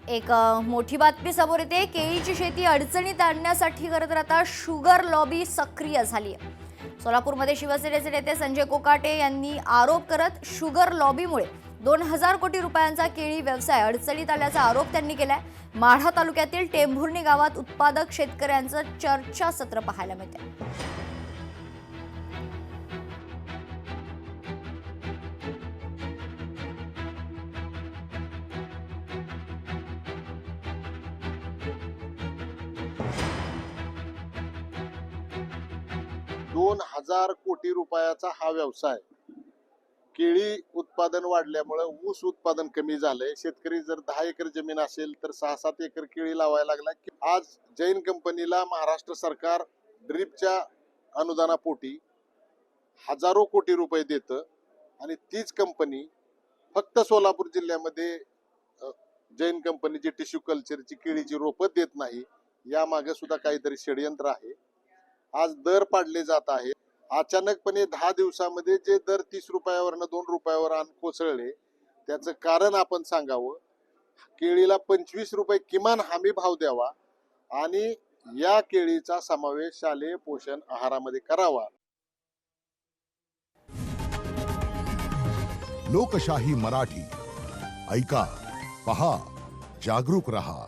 एक मोठी बातमी समोर येते। केळीची शेती अडचणीत आणण्यासाठी खरं तर आता शुगर लॉबी सक्रिय झाली आहे। सोलापूरमध्ये शिवसेनेचे नेते संजय कोकाटे यांनी आरोप करत शुगर लॉबीमुळे 2000 कोटी रुपयांचा केळी व्यवसाय अडचणीत आल्याचा आरोप त्यांनी केलाय। माढा तालुक्यातील टेंभुर्णी गावात उत्पादक शेतकऱ्यांचं चर्चासत्र पाहायला मिळतंय। 2000 कोटी रुपयाचा हा व्यवसाय। केळी उत्पादन वाढल्यामुळे ऊस उत्पादन कमी झालंय। शेतकरी जर 10 एकर जमीन असेल तर 6-7 एकर केळी लावायला लागला। आज जैन कंपनीला महाराष्ट्र सरकार ड्रिपच्या अनुदानापोटी हजारो कोटी रुपये देतं आणि तीच कंपनी फक्त सोलापूर जिल्ह्यामध्ये जैन कंपनीची टिश्यू कल्चरची केळीची रोपं देत नाही। या मागे सुद्धा काहीतरी षडयंत्र आहे। आज दर पाडले जात आहे। अचानकपणे 10 दिवसामध्ये जे दर 30 रुपयावरनं 2 रुपयावर कोसळले, त्याचं कारण आपण सांगावं। केळीला 25 रुपये किमान हमी भाव द्यावा आणि या केळीचा समावेश शालेय पोषण आहारामध्ये करावा। लोकशाही मराठी ऐका, पहा, जागरूक रहा।